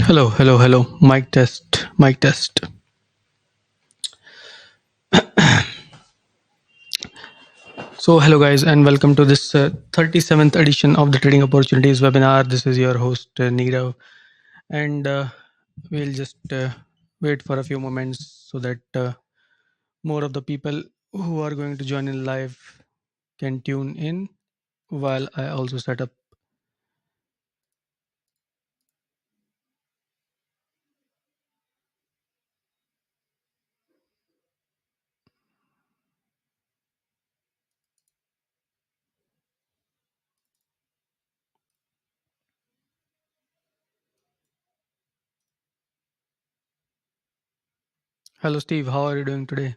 Hello. Mic test. So, hello guys, and welcome to this 37th edition of the Trading Opportunities webinar. This is your host, Neerav, and we'll just wait for a few moments so that more of the people who are going to join in live can tune in while I also set up. Hello, Steve. How are you doing today?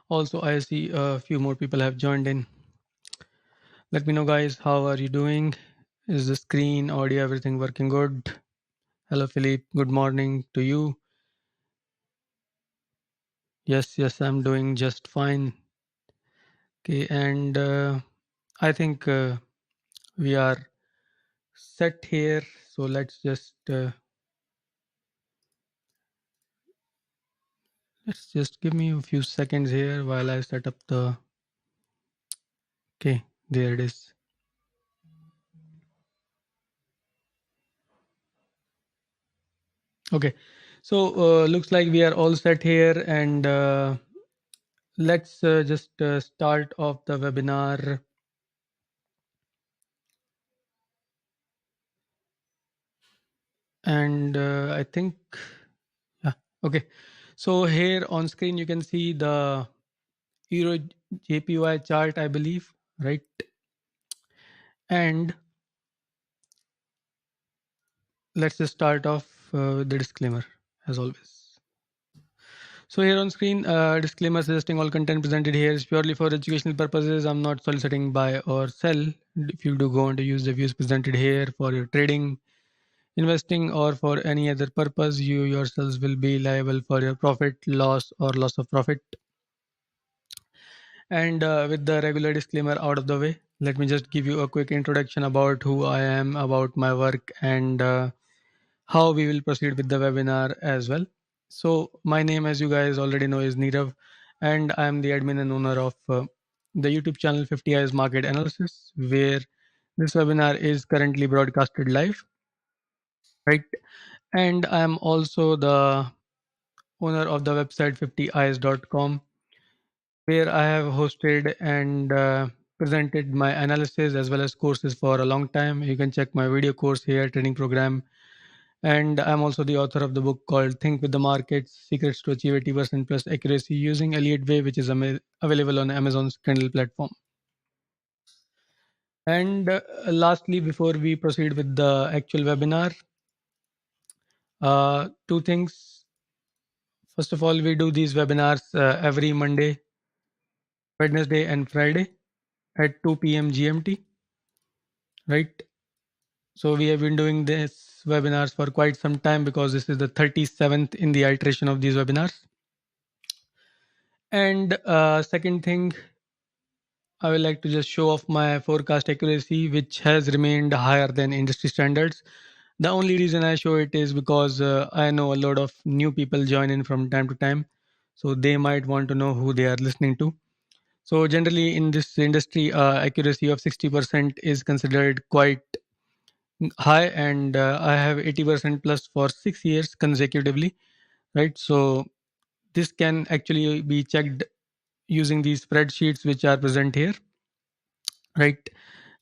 Also, I see a few more people have joined in. Let me know, guys, how are you doing? Is the screen, audio, everything working good? Hello, Philippe. Good morning to you. Yes, I'm doing just fine. Okay, and I think we are set here. So let's just give me a few seconds here while I set up the. Okay, there it is. Okay, so looks like we are all set here, and let's just start off the webinar. And I think, yeah, okay. So here on screen you can see the EURJPY chart, I believe, right? And let's just start off with the disclaimer as always. So here on screen, disclaimer suggesting all content presented here is purely for educational purposes. I'm not soliciting buy or sell. If you do go on to use the views presented here for your trading, investing, or for any other purpose, you yourselves will be liable for your profit, loss, or loss of profit. And with the regular disclaimer out of the way, let me just give you a quick introduction about who I am, about my work, and how we will proceed with the webinar as well. So my name, as you guys already know, is Neerav, and I am the admin and owner of the YouTube channel 50 Eyes Market Analysis, where this webinar is currently broadcasted live, right? And I am also the owner of the website 50eyes.com, where I have hosted and presented my analysis as well as courses for a long time. You can check my video course here, training program. And I'm also the author of the book called Think with the Markets, Secrets to Achieve 80% plus accuracy using Elliott Wave, which is available on Amazon's Kindle platform. And lastly, before we proceed with the actual webinar, two things. First of all, we do these webinars every Monday, Wednesday, and Friday at 2 p.m. GMT, right? So we have been doing this webinars for quite some time because this is the 37th in the iteration of these webinars. And second thing, I would like to just show off my forecast accuracy, which has remained higher than industry standards. The only reason I show it is because I know a lot of new people join in from time to time. So they might want to know who they are listening to. So generally in this industry, accuracy of 60% is considered quite high, and I have 80% plus for 6 years consecutively, right? So this can actually be checked using these spreadsheets which are present here, right?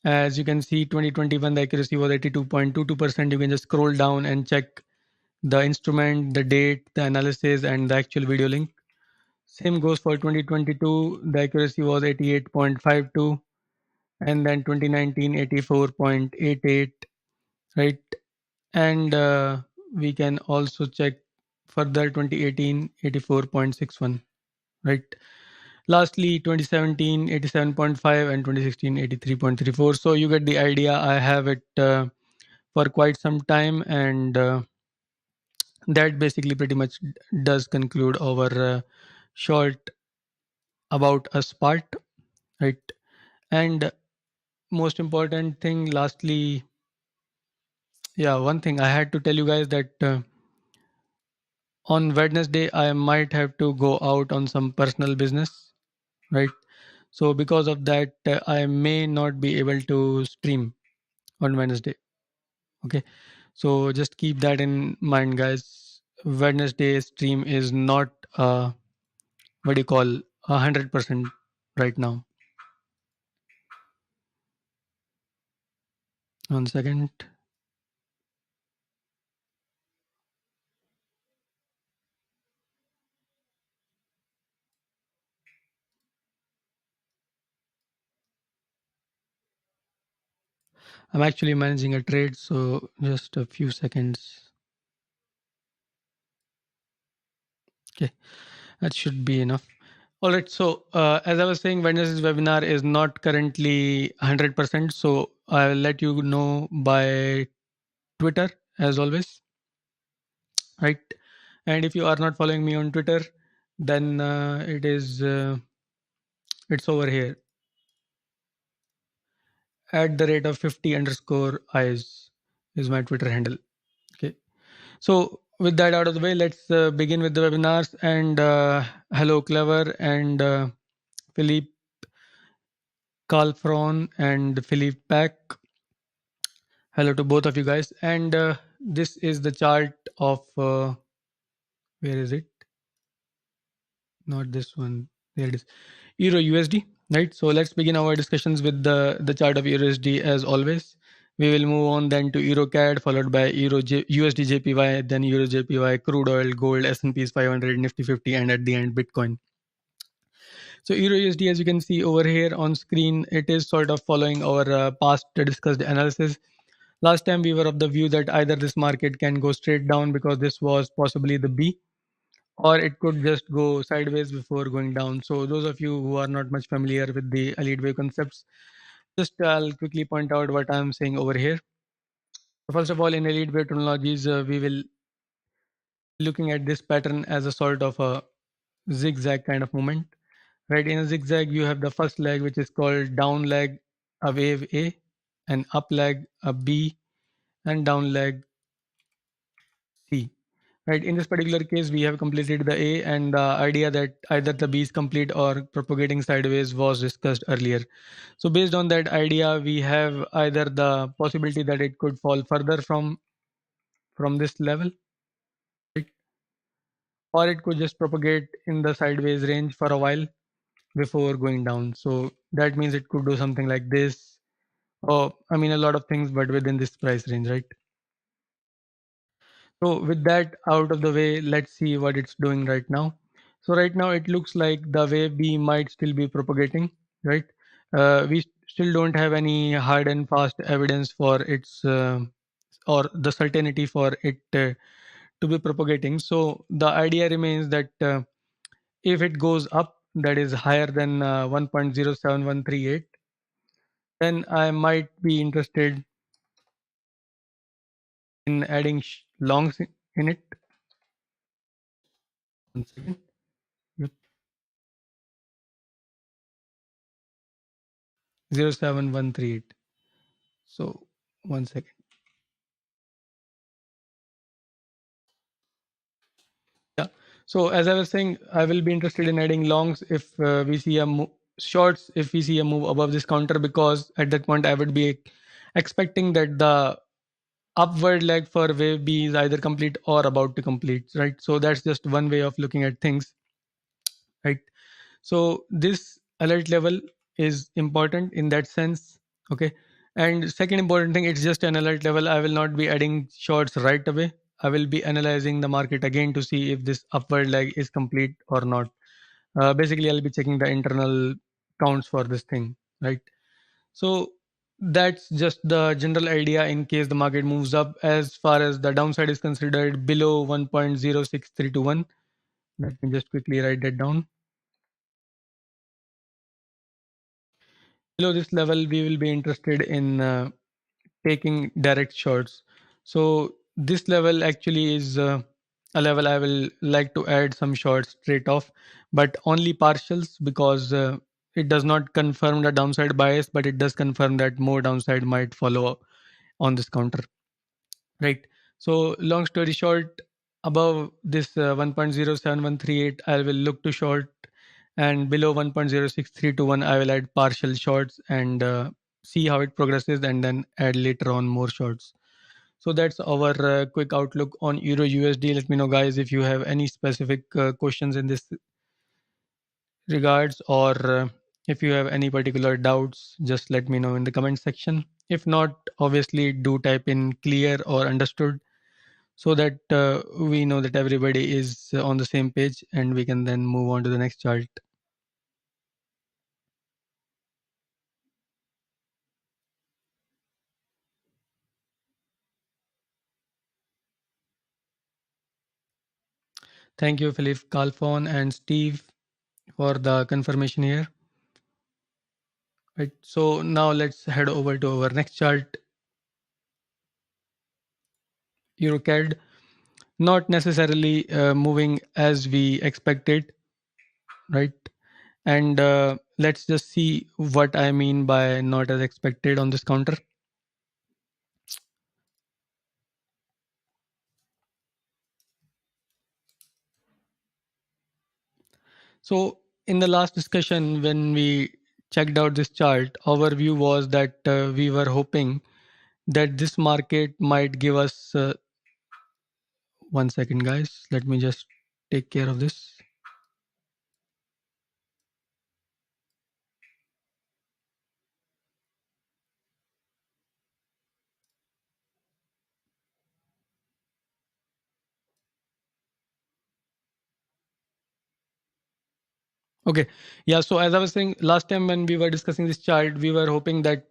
As you can see, 2021 the accuracy was 82.22%. You can just scroll down and check the instrument, the date, the analysis, and the actual video link. Same goes for 2022. The accuracy was 88.52, and then 2019 84.88, right? And we can also check further 2018 84.61, right? Lastly, 2017 87.5 and 2016 83.34. So you get the idea. I have it for quite some time, and that basically pretty much does conclude our short about us part, right? And most important thing, lastly, yeah, one thing I had to tell you guys that on Wednesday I might have to go out on some personal business, right? So because of that, I may not be able to stream on Wednesday. Okay, so just keep that in mind, guys. Wednesday stream is not what do you call 100% right now. 1 second. I'm actually managing a trade, so just a few seconds. Okay, that should be enough. All right. So as I was saying, Wednesday's webinar is not currently 100%. So I'll let you know by Twitter as always, right? And if you are not following me on Twitter, then it's over here at the rate of 50 underscore eyes is my Twitter handle. Okay. So with that out of the way, let's begin with the webinars. And hello, Clever and Philippe Calfron and Philippe Pack. Hello to both of you guys. And this is the chart of where is it? Not this one. There it is. Euro USD. Right. So let's begin our discussions with the chart of USD as always. We will move on then to EURCAD, followed by USDJPY, then EURJPY, crude oil, gold, S&P's 500, Nifty 50, and at the end Bitcoin. So Euro USD, as you can see over here on screen, it is sort of following our past discussed analysis. Last time we were of the view that either this market can go straight down because this was possibly the B, or it could just go sideways before going down. So those of you who are not much familiar with the Elliott Wave concepts, just I'll quickly point out what I'm saying over here. So first of all, in Elliott Wave terminologies, we will looking at this pattern as a sort of a zigzag kind of movement. Right, in a zigzag, you have the first leg, which is called down leg, a wave A, and up leg, a B, and down leg, C. Right, in this particular case, we have completed the A, and the idea that either the B is complete or propagating sideways was discussed earlier. So based on that idea, we have either the possibility that it could fall further from this level, right? Or it could just propagate in the sideways range for a while before going down. So that means it could do something like this. Oh, I mean, a lot of things, but within this price range, right? So with that out of the way, let's see what it's doing right now. So right now it looks like the wave B might still be propagating, right? We still don't have any hard and fast evidence for its or the certainty for it to be propagating. So the idea remains that if it goes up, that is higher than 1.07138, then I might be interested in adding longs in it. 1 second. Yep. 07138. So 1 second. Yeah. So as I was saying, I will be interested in adding longs if we see a shorts if we see a move above this counter, because at that point I would be expecting that the upward leg for wave B is either complete or about to complete, right? So that's just one way of looking at things, right? So this alert level is important in that sense. Okay. And second important thing, it's just an alert level. I will not be adding shorts right away. I will be analyzing the market again to see if this upward leg is complete or not. Basically, I'll be checking the internal counts for this thing, right? So that's just the general idea in case the market moves up. As far as the downside is considered below 1.06321, let me just quickly write that down. Below this level, we will be interested in taking direct shorts. So this level actually is a level, I will like to add some shorts straight off, but only partials, because it does not confirm the downside bias, but it does confirm that more downside might follow on this counter, right? So long story short, above this 1.07138, I will look to short, and below 1.06321, I will add partial shorts and see how it progresses, and then add later on more shorts. So that's our quick outlook on Euro USD. Let me know, guys, if you have any specific questions in this regards, or if you have any particular doubts, just let me know in the comment section. If not, obviously do type in clear or understood, so that we know that everybody is on the same page, and we can then move on to the next chart. Thank you, Philip Calfon and Steve, for the confirmation here. Right. So now let's head over to our next chart, EURCAD. Not necessarily moving as we expected, right? And let's just see what I mean by not as expected on this counter. So in the last discussion, when we checked out this chart, our view was that we were hoping that this market might give us 1 second, guys, let me just take care of this. Okay. Yeah. So as I was saying last time when we were discussing this chart, we were hoping that,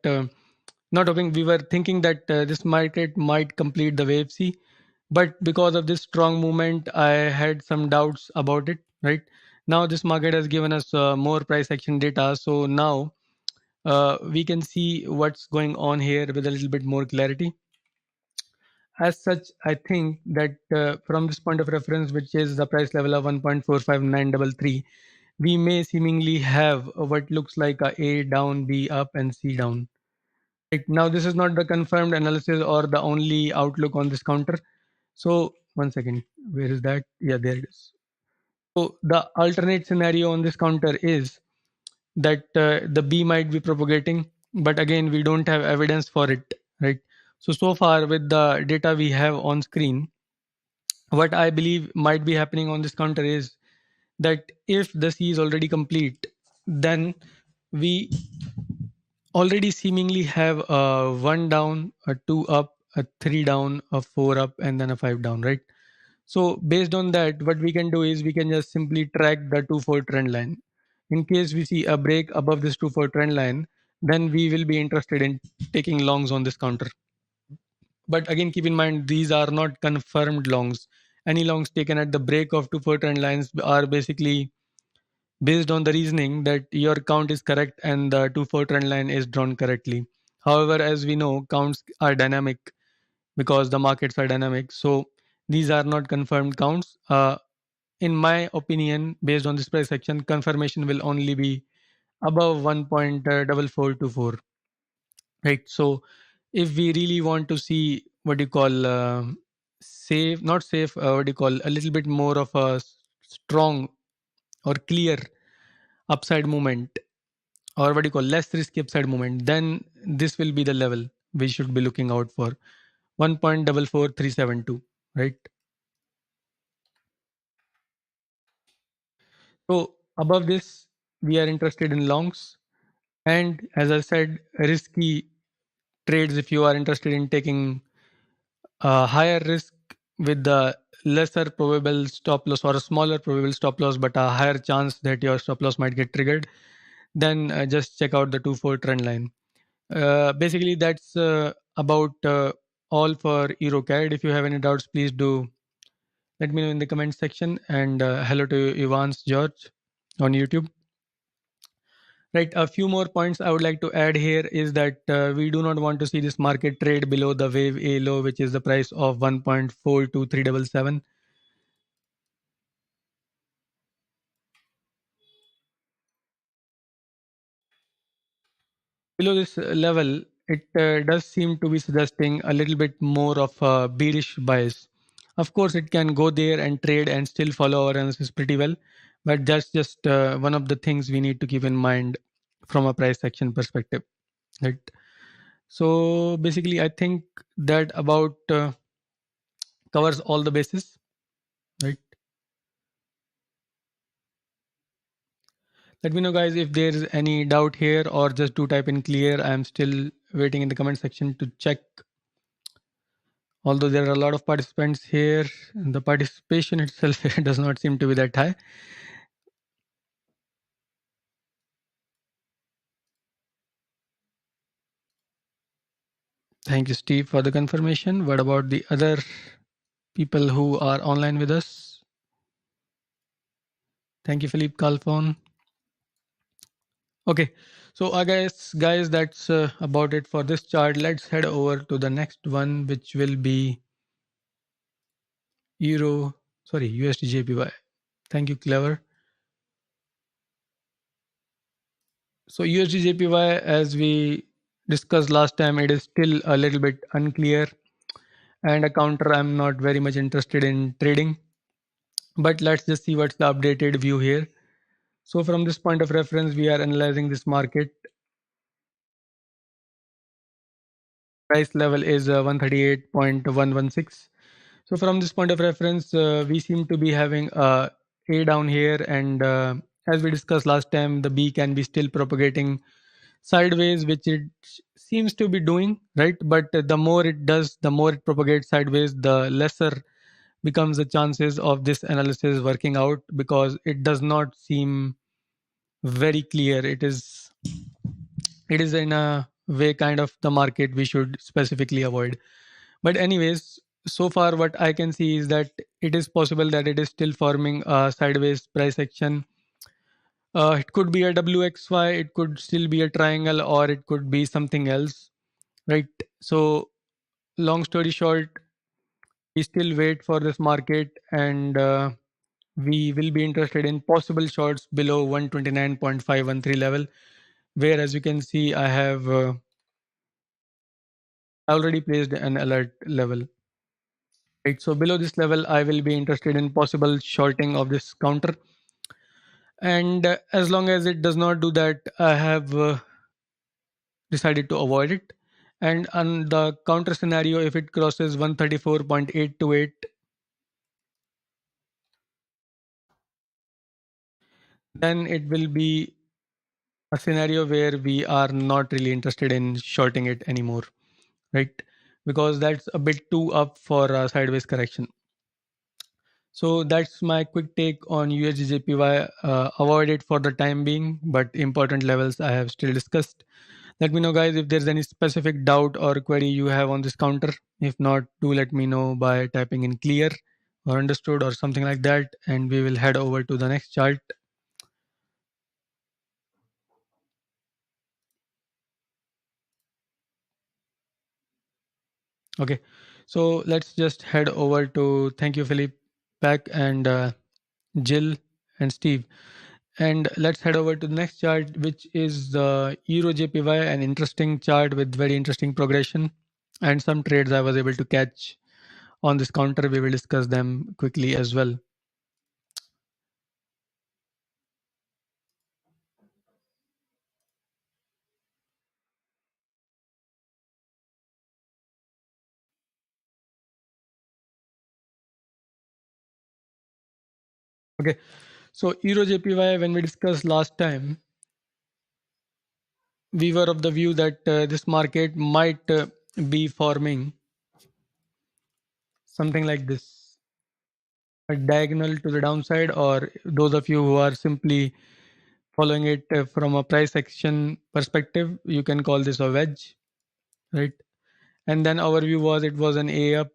not hoping, we were thinking that this market might complete the wave C. But because of this strong movement, I had some doubts about it, right? Now this market has given us more price action data. So now we can see what's going on here with a little bit more clarity. As such, I think that from this point of reference, which is the price level of 1.45933, we may seemingly have what looks like A down, B up, and C down. Right now, this is not the confirmed analysis or the only outlook on this counter. So 1 second, where is that? Yeah, there it is. So the alternate scenario on this counter is that the B might be propagating, but again, we don't have evidence for it, right? So far with the data we have on screen, what I believe might be happening on this counter is that if the C is already complete, then we already seemingly have a 1 down, a 2 up, a 3 down, a 4 up, and then a 5 down, right? So based on that, what we can do is we can just simply track the 2-4 trend line. In case we see a break above this 2-4 trend line, then we will be interested in taking longs on this counter. But again, keep in mind, these are not confirmed longs. Any longs taken at the break of 2-4 trend lines are basically based on the reasoning that your count is correct and the 2-4 trend line is drawn correctly. However, as we know, counts are dynamic because the markets are dynamic. So these are not confirmed counts. In my opinion, based on this price action, confirmation will only be above 1.4424. Right. So if we really want to see what you call safe, not safe, what do you call, a little bit more of a strong or clear upside movement, or what do you call less risky upside movement, then this will be the level we should be looking out for, 1.44372, right? So above this, we are interested in longs. And as I said, risky trades, if you are interested in taking a higher risk with the lesser probable stop loss or a smaller probable stop loss, but a higher chance that your stop loss might get triggered, then just check out the 2-4 trend line. Basically, that's about all for EURCAD. If you have any doubts, please do let me know in the comment section. And hello to Ivan's George on YouTube. Right, a few more points I would like to add here is that we do not want to see this market trade below the wave A low, which is the price of 1.42377. Below this level, it does seem to be suggesting a little bit more of a bearish bias. Of course, it can go there and trade and still follow our analysis pretty well, but that's just one of the things we need to keep in mind from a price action perspective. Right. So basically, I think that about covers all the bases. Right. Let me know, guys, if there's any doubt here, or just do type in clear. I'm still waiting in the comment section to check. Although there are a lot of participants here, the participation itself does not seem to be that high. Thank you, Steve, for the confirmation. What about the other people who are online with us? Thank you, Philippe Calfon. Okay, so I guys, that's about it for this chart. Let's head over to the next one, which will be USDJPY. Thank you, Clever. So USDJPY, as we discussed last time, it is still a little bit unclear, and a counter I'm not very much interested in trading. But let's just see what's the updated view here. So from this point of reference, we are analyzing this market. Price level is 138.116. So from this point of reference, we seem to be having a down here, and as we discussed last time, the B can be still propagating sideways, which it seems to be doing, right? But the more it does, the more it propagates sideways, the lesser becomes the chances of this analysis working out, because it does not seem very clear. It is in a way kind of the market we should specifically avoid. But anyways, so far what I can see is that it is possible that it is still forming a sideways price action. It could be a WXY, it could still be a triangle, or it could be something else, right? So long story short, we still wait for this market, and we will be interested in possible shorts below 129.513 level, where, as you can see, I have already placed an alert level. Right, so below this level, I will be interested in possible shorting of this counter, and as long as it does not do that, I have decided to avoid it. And on the counter scenario, if it crosses 134.828, then it will be a scenario where we are not really interested in shorting it anymore, right? Because that's a bit too up for a sideways correction. So that's my quick take on USDJPY. Avoid it for the time being, but important levels I have still discussed. Let me know, guys, if there's any specific doubt or query you have on this counter. If not, do let me know by typing in clear or understood or something like that, and we will head over to the next chart. Okay, so let's just head over to, thank you, Philip, Pack, and Jill, and Steve. And let's head over to the next chart, which is the EURJPY, an interesting chart with very interesting progression and some trades I was able to catch on this counter. We will discuss them quickly as well. Okay, so EURJPY, when we discussed last time, we were of the view that this market might be forming something like this, a diagonal to the downside, or those of you who are simply following it from a price action perspective, you can call this a wedge, right? And then our view was it was an A up,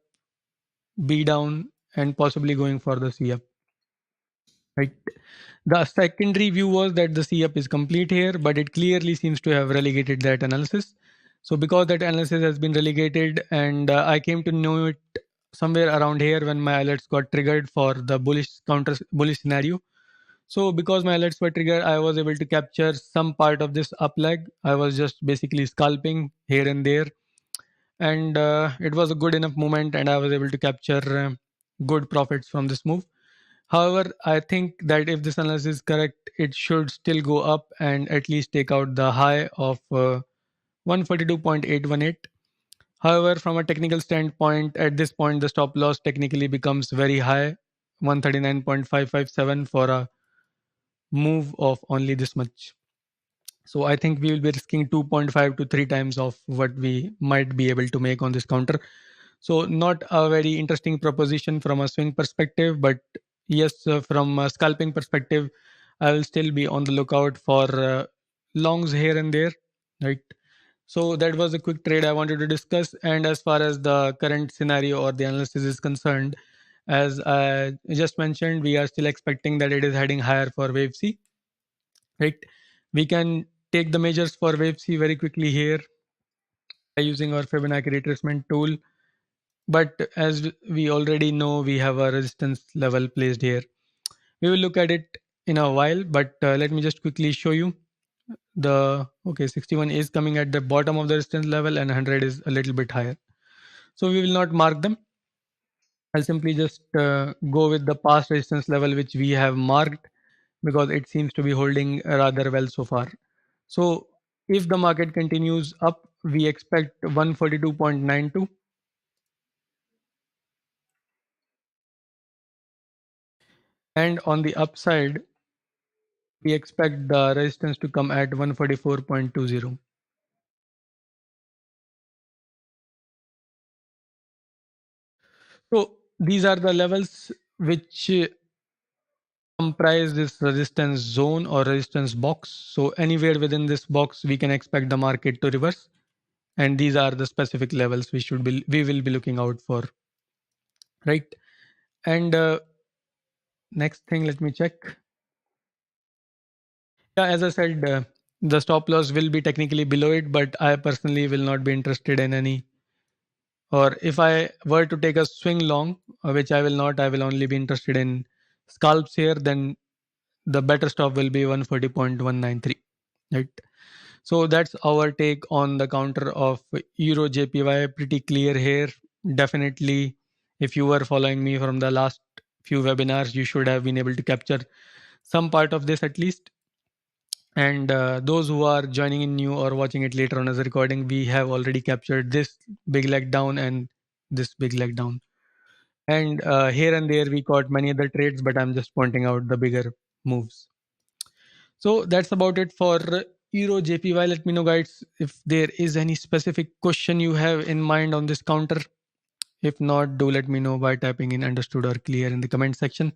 B down, and possibly going for the C up, right? The secondary view was that the C up is complete here, but it clearly seems to have relegated that analysis. So because that analysis has been relegated, and I came to know it somewhere around here when my alerts got triggered for the bullish scenario. So because my alerts were triggered, I was able to capture some part of this up leg. I was just basically scalping here and there, and it was a good enough movement, and I was able to capture good profits from this move. However, I think that if this analysis is correct, it should still go up and at least take out the high of 142.818. However, from a technical standpoint, at this point, the stop loss technically becomes very high, 139.557 for a move of only this much. So I think we will be risking 2.5 to 3 times of what we might be able to make on this counter. So not a very interesting proposition from a swing perspective, but yes, from a scalping perspective, I will still be on the lookout for longs here and there, right? So that was a quick trade I wanted to discuss. And as far as the current scenario or the analysis is concerned, as I just mentioned, we are still expecting that it is heading higher for wave C, right? We can take the measures for wave C very quickly here by using our Fibonacci retracement tool. But as we already know, we have a resistance level placed here. We will look at it in a while, but let me just quickly show you the, okay, 61 is coming at the bottom of the resistance level and 100 is a little bit higher. So we will not mark them. I'll simply just go with the past resistance level which we have marked because it seems to be holding rather well so far. So if the market continues up, we expect 142.92, and on the upside, we expect the resistance to come at 144.20. So these are the levels which comprise this resistance zone or resistance box. So anywhere within this box, we can expect the market to reverse. And these are the specific levels we will be looking out for, right? And next thing, let me check. Yeah, as I said, the stop loss will be technically below it, but I personally will not be interested in any. Or if I were to take a swing long, which I will not, I will only be interested in scalps here, then the better stop will be 140.193, right? So that's our take on the counter of EURJPY. Pretty clear here. Definitely, if you were following me from the last few webinars, you should have been able to capture some part of this at least. And those who are joining in new or watching it later on as a recording, we have already captured this big leg down and this big leg down. And here and there, we caught many other trades, but I'm just pointing out the bigger moves. So that's about it for Euro JPY. Let me know, guys, if there is any specific question you have in mind on this counter. If not, do let me know by typing in understood or clear in the comment section.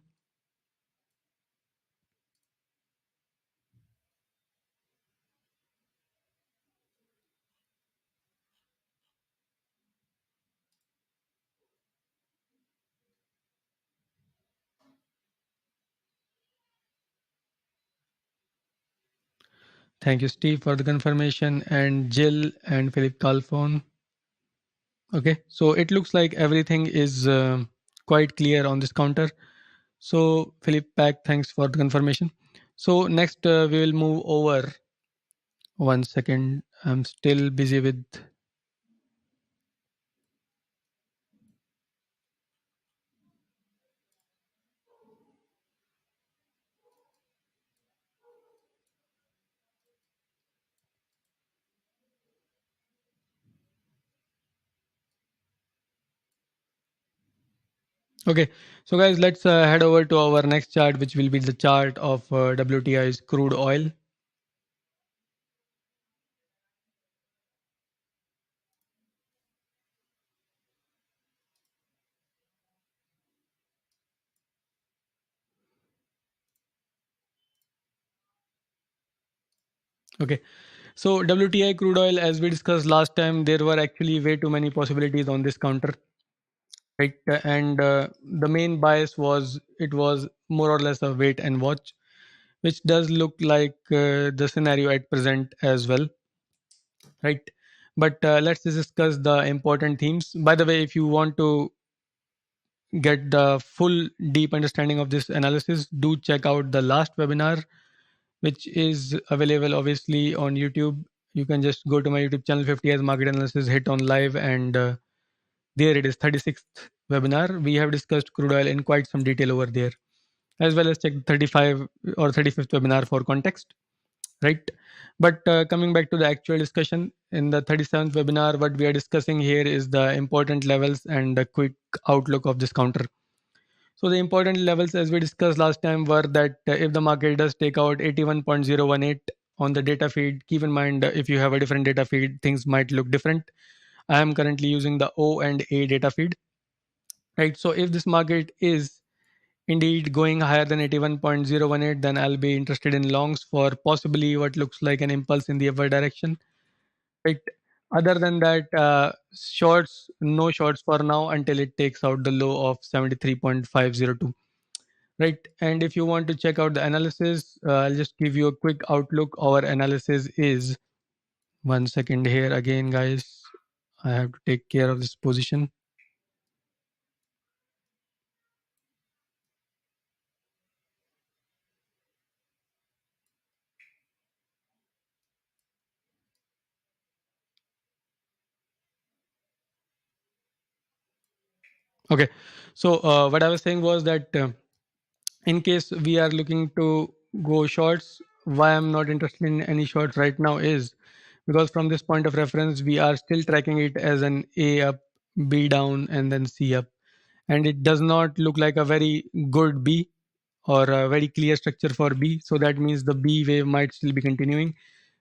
Thank you, Steve, for the confirmation, and Jill and Philip Calphone. Okay, so it looks like everything is quite clear on this counter. So Philip Pack, thanks for the confirmation. So next we will move over. 1 second, I'm still busy with. Okay, so guys, let's head over to our next chart, which will be the chart of WTI's crude oil. Okay, so WTI crude oil, as we discussed last time, there were actually way too many possibilities on this counter, right? And the main bias was it was more or less a wait and watch, which does look like the scenario at present as well, right? But let's discuss the important themes. By the way, if you want to get the full deep understanding of this analysis, do check out the last webinar, which is available obviously on YouTube. You can just go to my YouTube channel, 50 as market analysis, hit on live, and there it is, 36th webinar. We have discussed crude oil in quite some detail over there, as well as check 35 or 35th webinar for context, right? But coming back to the actual discussion, in the 37th webinar, what we are discussing here is the important levels and a quick outlook of this counter. So the important levels, as we discussed last time, were that if the market does take out 81.018 on the data feed, keep in mind if you have a different data feed, things might look different. I am currently using the O and A data feed, right? So if this market is indeed going higher than 81.018, then I'll be interested in longs for possibly what looks like an impulse in the upward direction, right? Other than that, shorts, no shorts for now until it takes out the low of 73.502, right? And if you want to check out the analysis, I'll just give you a quick outlook. Our analysis is, one second here again, guys. I have to take care of this position. Okay. So what I was saying was that in case we are looking to go shorts, why I'm not interested in any shorts right now is because from this point of reference, we are still tracking it as an A up, B down, and then C up. And it does not look like a very good B or a very clear structure for B. So that means the B wave might still be continuing,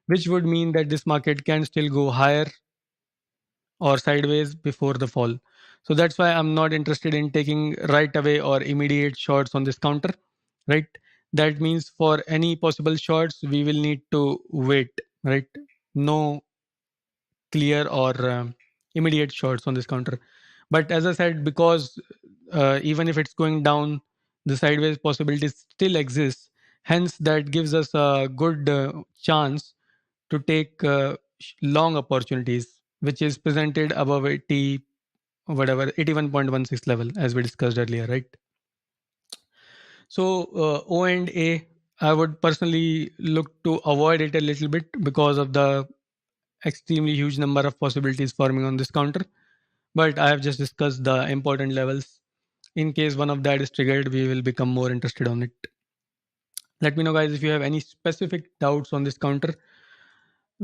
which would mean that this market can still go higher or sideways before the fall. So that's why I'm not interested in taking right away or immediate shorts on this counter, right? That means for any possible shorts, we will need to wait, right? No clear or immediate shorts on this counter. But as I said, because even if it's going down, the sideways possibility still exists. Hence, that gives us a good chance to take long opportunities, which is presented above 80, whatever, 81.16 level, as we discussed earlier, right? So O and A, I would personally look to avoid it a little bit because of the extremely huge number of possibilities forming on this counter. But I have just discussed the important levels. In case one of that is triggered, we will become more interested on it. Let me know, guys, if you have any specific doubts on this counter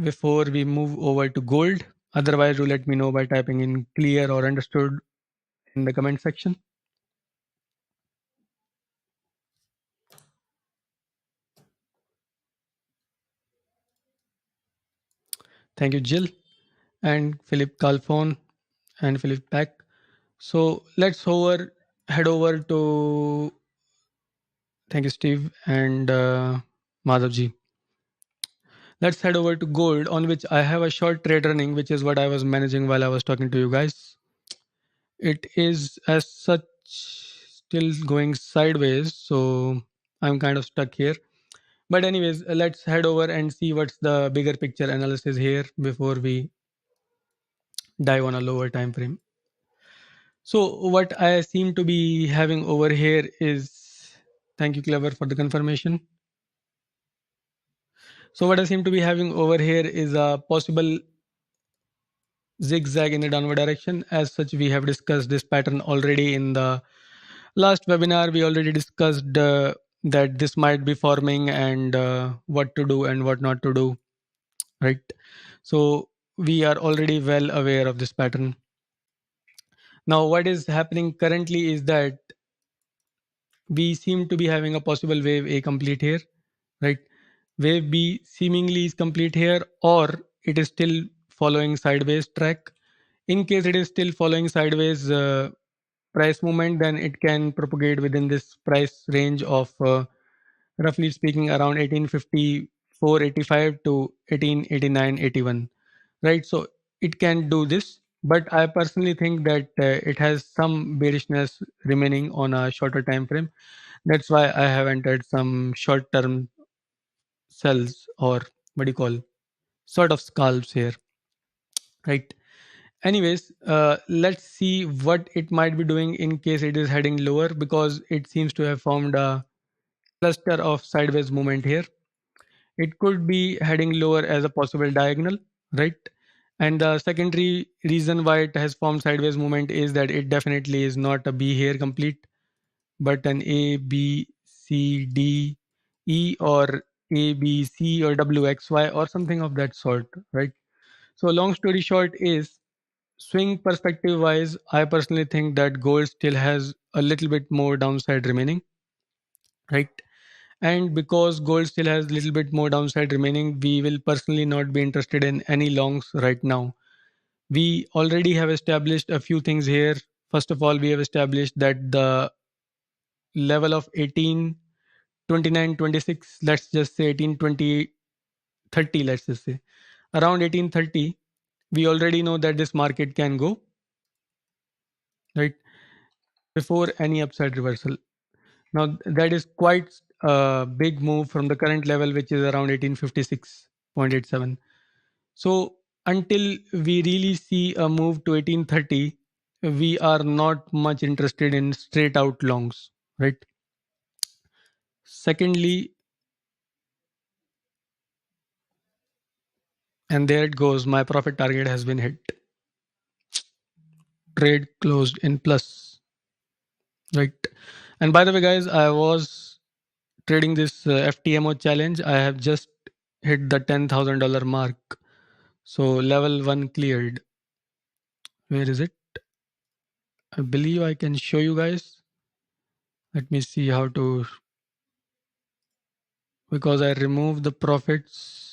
before we move over to gold. Otherwise, do let me know by typing in clear or understood in the comment section. Thank you, Jill and Philip Calphone and Philip Pack. So let's head over to, thank you, Steve and Madhavji. Let's head over to gold, on which I have a short trade running, which is what I was managing while I was talking to you guys. It is as such still going sideways, so I'm kind of stuck here. But anyways, let's head over and see what's the bigger picture analysis here before we dive on a lower time frame. So what I seem to be having over here is, thank you, Clever, for the confirmation. So what I seem to be having over here is a possible zigzag in the downward direction. As such, we have discussed this pattern already in the last webinar. We already discussed that this might be forming and what to do and what not to do, right? So we are already well aware of this pattern. Now, what is happening currently is that we seem to be having a possible wave A complete here, right? Wave B seemingly is complete here, or it is still following sideways track. In case it is still following sideways price movement, then it can propagate within this price range of roughly speaking around 1854.85 to 1889.81, right? So it can do this, but I personally think that it has some bearishness remaining on a shorter time frame. That's why I have entered some short term sells, or what do you call, sort of scalps here, right? Anyways, let's see what it might be doing in case it is heading lower, because it seems to have formed a cluster of sideways movement here. It could be heading lower as a possible diagonal, right? And the secondary reason why it has formed sideways movement is that it definitely is not a B here complete, but an A, B, C, D, E, or A, B, C, or W, X, Y, or something of that sort, right? So, long story short is, swing perspective wise, I personally think that gold still has a little bit more downside remaining, right? And because gold still has a little bit more downside remaining, we will personally not be interested in any longs right now. We already have established a few things here. First of all, we have established that the level of 18, 29, 26, let's just say 18, 20, 30, let's just say around 1830, we already know that this market can go, right, before any upside reversal. Now, that is quite a big move from the current level, which is around 1856.87. So, until we really see a move to 1830, we are not much interested in straight out longs, right? Secondly, and there it goes, my profit target has been hit. Trade closed in plus, right? And by the way, guys, I was trading this FTMO challenge. I have just hit the $10,000 mark. So level 1 cleared. Where is it? I believe I can show you guys. Let me see how to, because I remove the profits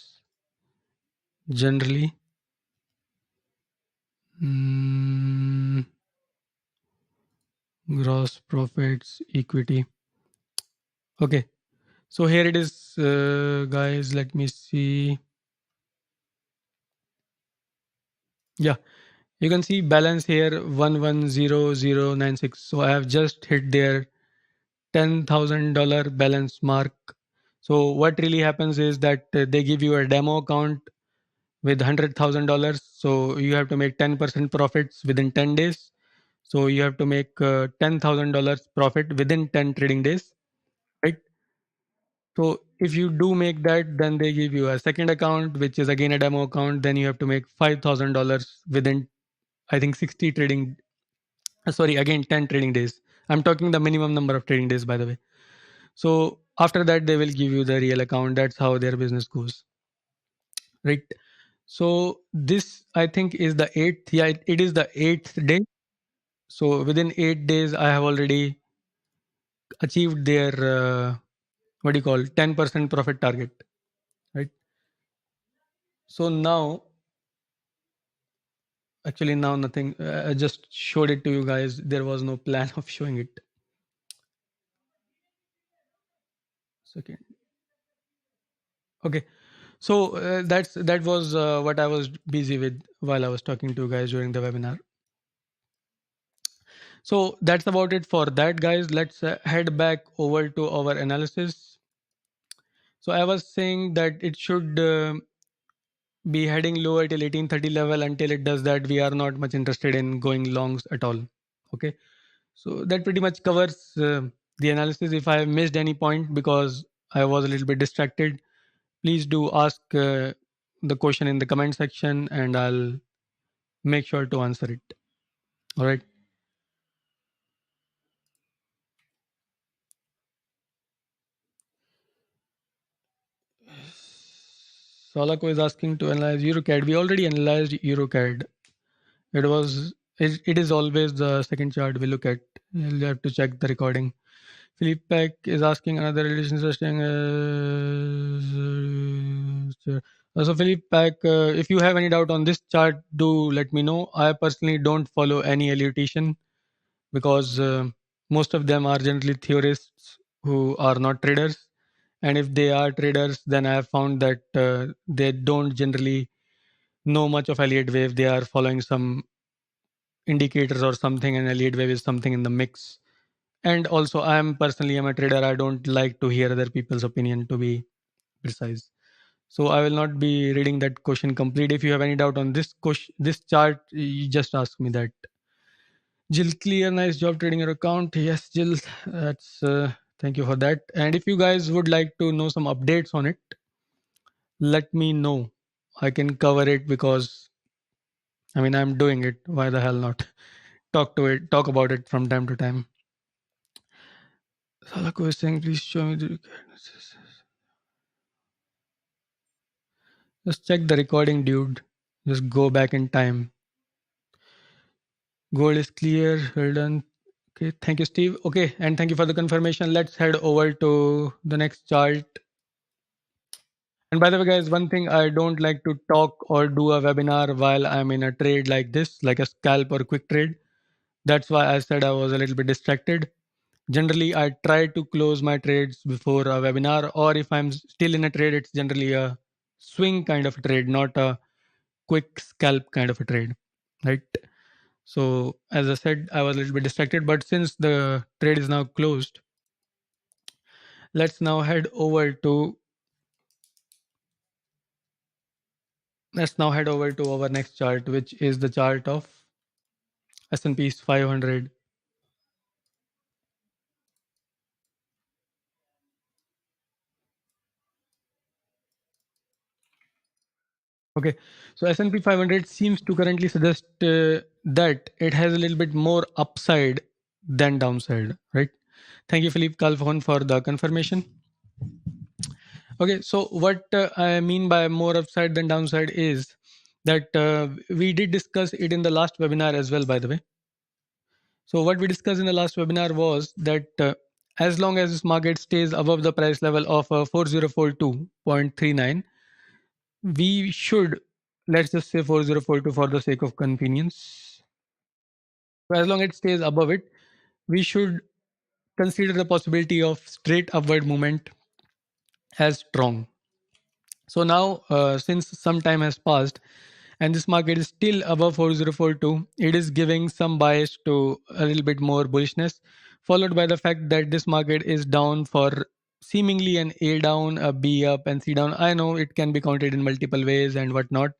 generally. Mm, gross profits, equity. Okay. So here it is, guys. Let me see. Yeah. You can see balance here 110096. So I have just hit their $10,000 balance mark. So what really happens is that they give you a demo account with $100,000. So you have to make 10% profits within 10 days. So you have to make $10,000 profit within 10 trading days, right? So if you do make that, then they give you a second account, which is again a demo account. Then you have to make $5,000 within, I think, 60 trading. Sorry, again 10 trading days. I'm talking the minimum number of trading days, by the way. So after that, they will give you the real account. That's how their business goes, right? So this, I think, is the eighth. Yeah, it is the eighth day. So within 8 days, I have already achieved their what do you call 10% profit target, right? So now, actually, now nothing. I just showed it to you guys. There was no plan of showing it. Second. Okay. So that was what I was busy with while I was talking to you guys during the webinar. So that's about it for that, guys. Let's head back over to our analysis. So I was saying that it should be heading lower till 1830 level. Until it does that, we are not much interested in going longs at all. Okay. So that pretty much covers the analysis. If I have missed any point because I was a little bit distracted, please do ask the question in the comment section and I'll make sure to answer it. All right. Solako is asking to analyze EURCAD. We already analyzed EURCAD. It is always the second chart we look at. You'll have to check the recording. Philip Peck is asking another interesting. So Philip Peck, if you have any doubt on this chart, do let me know. I personally don't follow any elutation because most of them are generally theorists who are not traders. And if they are traders, then I have found that they don't generally know much of Elliott Wave. They are following some indicators or something, and Elliott Wave is something in the mix. And also, I'm a trader. I don't like to hear other people's opinion, to be precise. So I will not be reading that question complete. If you have any doubt on this question, this chart, you just ask me that. Jill, clear, nice job trading your account. Yes, Jill, that's thank you for that. And if you guys would like to know some updates on it, let me know. I can cover it because I mean I'm doing it. Why the hell not? Talk about it from time to time. Salako is saying, please show me the. Just check the recording, dude. Just go back in time. Gold is clear. Well done. Okay, thank you, Steve. Okay, and thank you for the confirmation. Let's head over to the next chart. And by the way, guys, one thing I don't like to talk or do a webinar while I'm in a trade like this, like a scalp or quick trade. That's why I said I was a little bit distracted. Generally, I try to close my trades before a webinar, or if I'm still in a trade, it's generally a swing kind of a trade, not a quick scalp kind of a trade, right? So as I said, I was a little bit distracted, but since the trade is now closed, let's now head over to our next chart, which is the chart of S&P 500. Okay, so S&P 500 seems to currently suggest that it has a little bit more upside than downside, right? Thank you, Philippe Calvon, for the confirmation. Okay, so what I mean by more upside than downside is that we did discuss it in the last webinar as well, by the way. So what we discussed in the last webinar was that as long as this market stays above the price level of 4042.39, we should, let's just say 4042 for the sake of convenience. So as long as it stays above it, we should consider the possibility of straight upward movement as strong. So now, since some time has passed and this market is still above 4042, it is giving some bias to a little bit more bullishness, followed by the fact that this market is down for seemingly an A down, a B up, and C down. I know it can be counted in multiple ways and whatnot,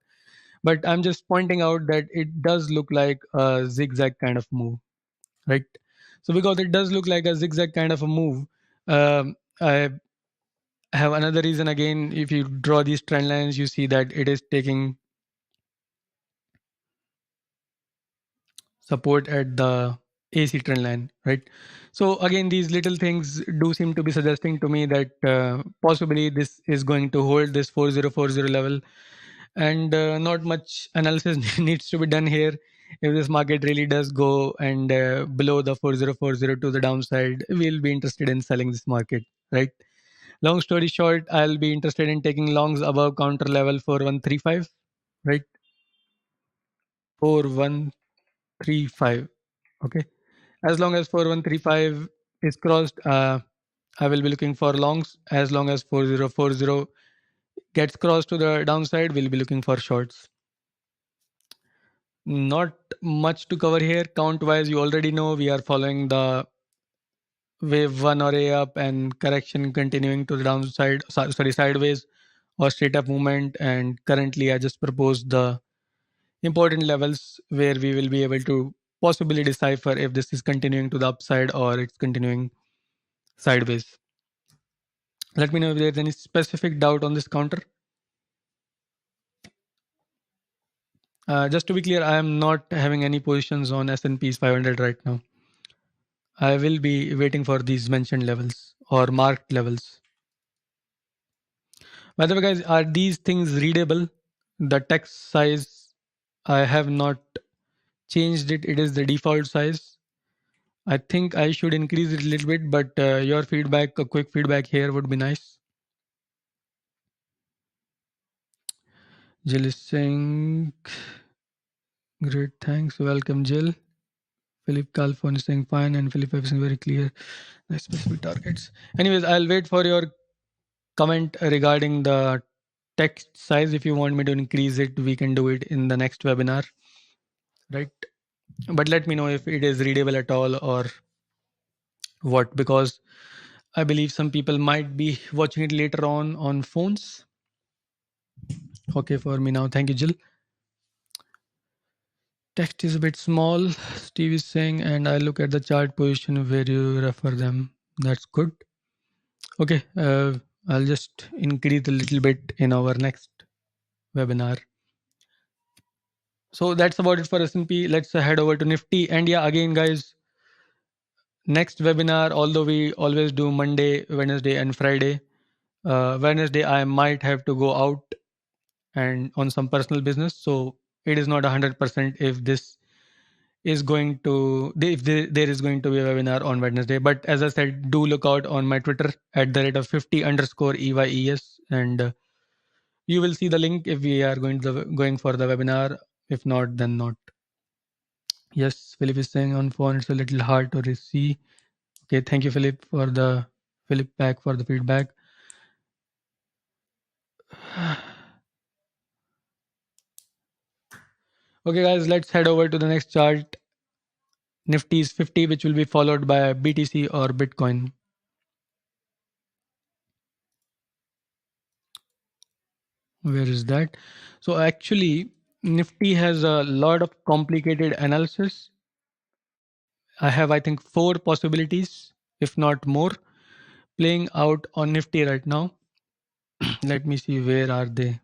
but I'm just pointing out that it does look like a zigzag kind of move, right? So because it does look like a zigzag kind of a move, I have another reason again. If you draw these trend lines, you see that it is taking support at the AC trend line, right? So again, these little things do seem to be suggesting to me that possibly this is going to hold this 4040 level, and not much analysis needs to be done here. If this market really does go and below the 4040 to the downside, we'll be interested in selling this market, right? Long story short, I'll be interested in taking longs above counter level 4135, right? 4135. Okay. As long as 4135 is crossed, I will be looking for longs. As long as 4040 gets crossed to the downside, we'll be looking for shorts. Not much to cover here. Count wise, you already know we are following the wave 1 or A up and correction continuing to the downside, sorry, sideways or straight up movement. And currently, I just proposed the important levels where we will be able to possibly decipher if this is continuing to the upside or it's continuing sideways. Let me know if there's any specific doubt on this counter. Just to be clear, I am not having any positions on S&P 500 right now. I will be waiting for these mentioned levels or marked levels. By the way, guys, are these things readable? The text size, I have not changed it. It is the default size. I think I should increase it a little bit, but your feedback, a quick feedback here would be nice. Jill is saying, great, thanks. Welcome, Jill. Philip Calphon is saying fine, and Philip is saying very clear. Nice specific targets. Anyways, I'll wait for your comment regarding the text size. If you want me to increase it, we can do it in the next webinar, right? But let me know if it is readable at all or what, because I believe some people might be watching it later on phones. Okay for me now. Thank you, Jill. Text is a bit small, Steve is saying, and I look at the chart position where you refer them. That's good. Okay, I'll just increase a little bit in our next webinar. So that's about it for S&P. Let's head over to Nifty. And yeah, again, guys, next webinar, although we always do Monday, Wednesday, and Friday, Wednesday I might have to go out and on some personal business. So it is not 100% if this is going to if there is going to be a webinar on Wednesday. But as I said, do look out on my Twitter at the rate of 50_EYES, and you will see the link if we are going for the webinar. If not, then not. Yes, Philip is saying on phone it's a little hard to receive. Okay, thank you, Philip, for the back for the feedback. Okay, guys, let's head over to the next chart. Nifty is 50, which will be followed by BTC or Bitcoin. Where is that? So actually, Nifty has a lot of complicated analysis. I have, I think, 4 possibilities, if not more, playing out on Nifty right now. Let me see, where are they?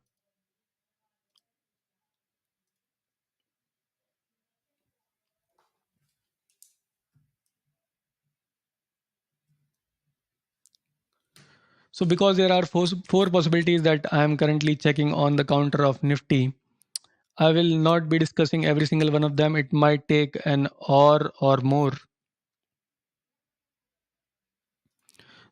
So because there are four possibilities that I am currently checking on the counter of Nifty, I will not be discussing every single one of them. It might take an hour or more.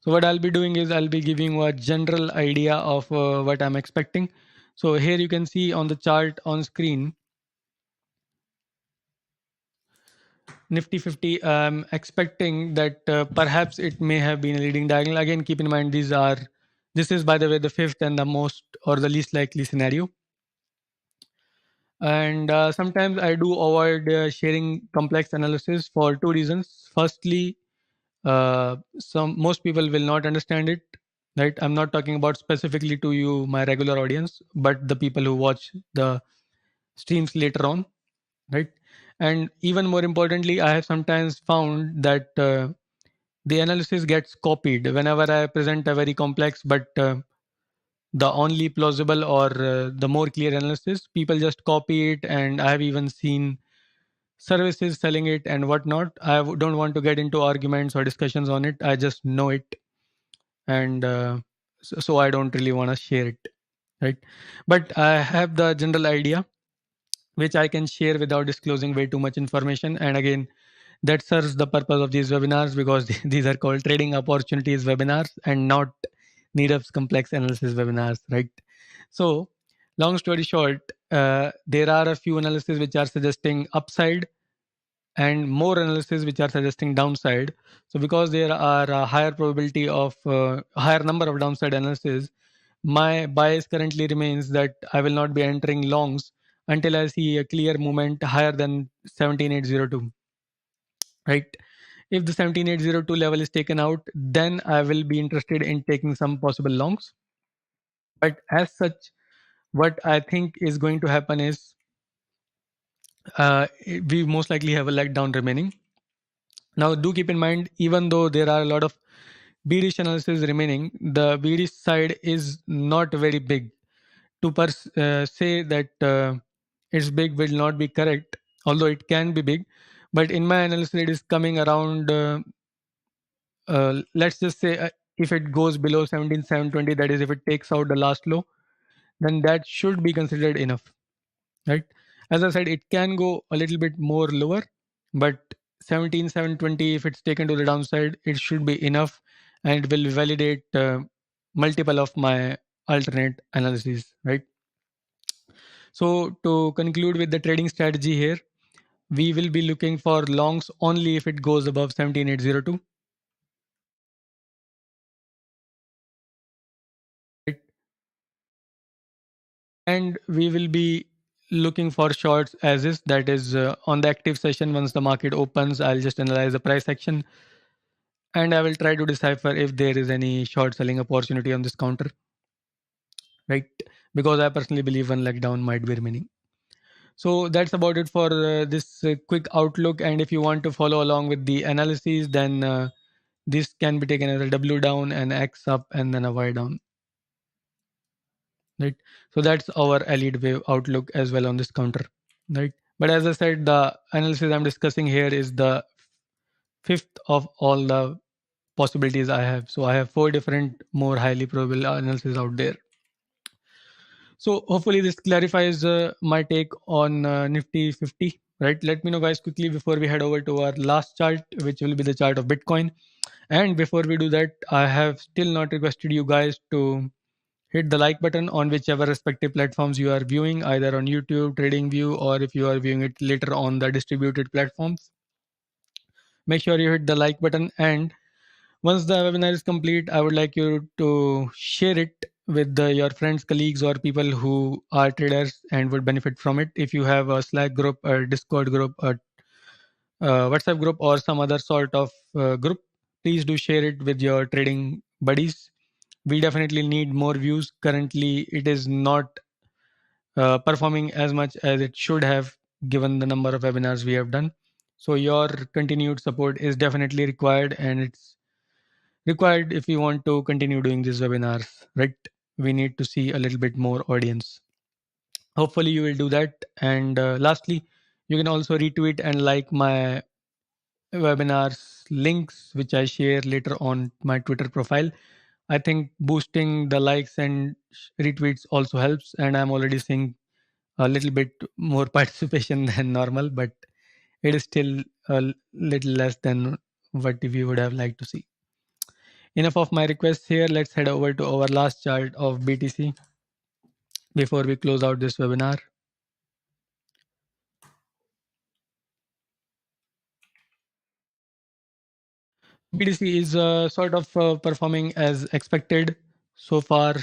So what I'll be doing is I'll be giving you a general idea of what I'm expecting. So here you can see on the chart on screen, Nifty 50, I'm expecting that perhaps it may have been a leading diagonal. Again, keep in mind this is, by the way, the fifth and the most or the least likely scenario. And sometimes I do avoid sharing complex analysis for 2 reasons. Firstly, most people will not understand it, right? I'm not talking about specifically to you, my regular audience, but the people who watch the streams later on, right? And even more importantly, I have sometimes found that the analysis gets copied whenever I present a very complex but the only plausible or the more clear analysis. People just copy it, and I have even seen services selling it and whatnot. Don't want to get into arguments or discussions on it. I just know it, and so I don't really want to share it, right? But I have the general idea which I can share without disclosing way too much information. And again, that serves the purpose of these webinars, because these are called trading opportunities webinars and not Neerup's complex analysis webinars, right? So, long story short, there are a few analyses which are suggesting upside and more analysis which are suggesting downside. So, because there are a higher probability of higher number of downside analysis, my bias currently remains that I will not be entering longs until I see a clear movement higher than 17802, right? If the 17802 level is taken out, then I will be interested in taking some possible longs. But as such, what I think is going to happen is we most likely have a leg down remaining. Now, do keep in mind, even though there are a lot of bearish analysis remaining, the bearish side is not very big. To say that it's big will not be correct, although it can be big. But in my analysis, it is coming around, let's just say, if it goes below 17,720, that is, if it takes out the last low, then that should be considered enough, right? As I said, it can go a little bit more lower, but 17,720, if it's taken to the downside, it should be enough, and it will validate multiple of my alternate analyses, right? So to conclude with the trading strategy here, we will be looking for longs only if it goes above 17802. Right? And we will be looking for shorts as is, that is on the active session. Once the market opens, I'll just analyze the price action, and I will try to decipher if there is any short selling opportunity on this counter, right? because I personally believe one leg down might be remaining. So that's about it for this quick outlook. And if you want to follow along with the analysis, then this can be taken as a W down, an X up, and then a Y down. Right. So that's our Elliott Wave outlook as well on this counter. Right. But as I said, the analysis I'm discussing here is the fifth of all the possibilities I have. So I have four different more highly probable analysis out there. So hopefully this clarifies my take on Nifty 50. Right. Let me know guys quickly before we head over to our last chart, which will be the chart of Bitcoin. And before we do that, I have still not requested you guys to hit the like button on whichever respective platforms you are viewing, either on YouTube, TradingView, or if you are viewing it later on the distributed platforms. Make sure you hit the like button, and once the webinar is complete, I would like you to share it with your friends, colleagues, or people who are traders and would benefit from it. If you have a Slack group, a Discord group, a WhatsApp group, or some other sort of group, please do share it with your trading buddies. We definitely need more views. Currently, it is not performing as much as it should have given the number of webinars we have done. So your continued support is definitely required, and it's required if we want to continue doing these webinars, right? We need to see a little bit more audience. Hopefully you will do that. And lastly, you can also retweet and like my webinars links, which I share later on my Twitter profile. I think boosting the likes and retweets also helps, and I'm already seeing a little bit more participation than normal, but it is still a little less than what we would have liked to see. Enough of my requests here. Let's head over to our last chart of BTC before we close out this webinar. BTC is sort of performing as expected. So far,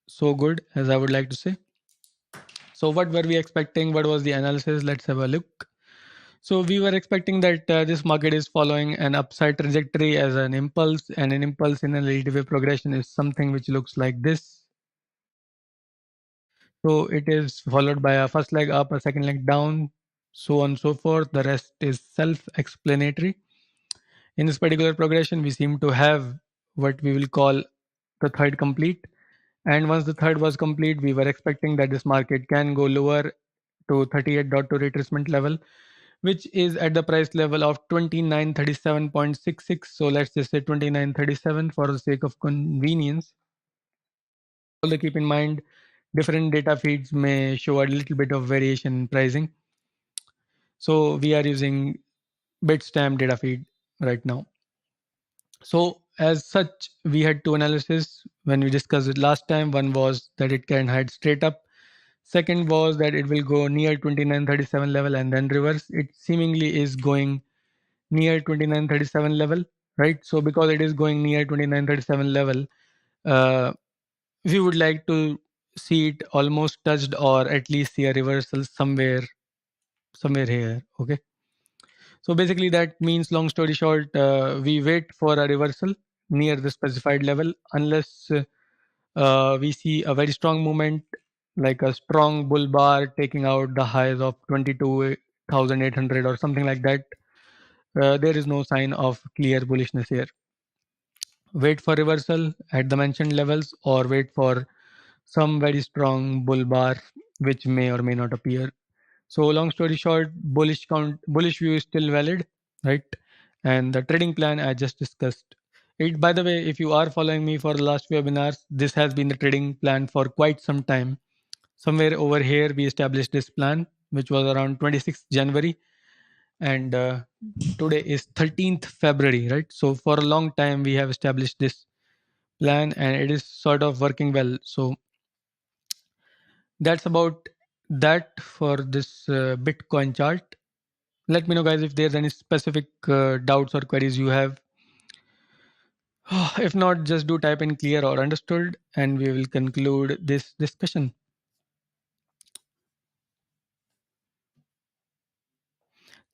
so good, as I would like to say. So what were we expecting? What was the analysis? Let's have a look. So we were expecting that this market is following an upside trajectory as an impulse, and an impulse in a relative wave progression is something which looks like this. So it is followed by a first leg up, a second leg down, so on and so forth. The rest is self-explanatory. In this particular progression, we seem to have what we will call the third complete. And once the third was complete, we were expecting that this market can go lower to 38.2 retracement level, which is at the price level of 2937.66. So let's just say 2937 for the sake of convenience. Also keep in mind, different data feeds may show a little bit of variation in pricing. So we are using Bitstamp data feed right now. So as such, we had two analysis when we discussed it last time. One was that it can head straight up. Second was that it will go near 2937 level and then reverse. It seemingly is going near 2937 level, right? So because it is going near 2937 level, uh, we would like to see it almost touched, or at least see a reversal somewhere here. Okay. So basically that means, long story short, we wait for a reversal near the specified level unless we see a very strong movement, like a strong bull bar taking out the highs of 22,800 or something like that. There is no sign of clear bullishness here. Wait for reversal at the mentioned levels, or wait for some very strong bull bar which may or may not appear. So long story short, bullish view is still valid, right? And the trading plan I just discussed. It, by the way, if you are following me for the last few webinars, this has been the trading plan for quite some time. Somewhere over here, we established this plan, which was around 26th January, and today is 13th February, right? So for a long time, we have established this plan, and it is sort of working well. So that's about that for this Bitcoin chart. Let me know, guys, if there's any specific doubts or queries you have. If not, just do type in clear or understood, and we will conclude this discussion.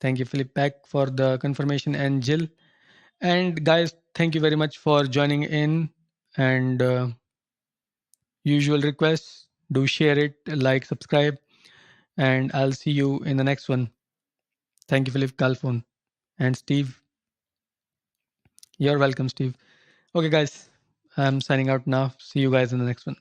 Thank you, Philip Pack, for the confirmation, and Jill. And guys, thank you very much for joining in. And usual requests, Do share it, like, subscribe, and I'll see you in the next one. Thank you, Philip Calphone. And Steve, you're welcome, Steve. Okay, guys, I'm signing out now. See you guys in the next one.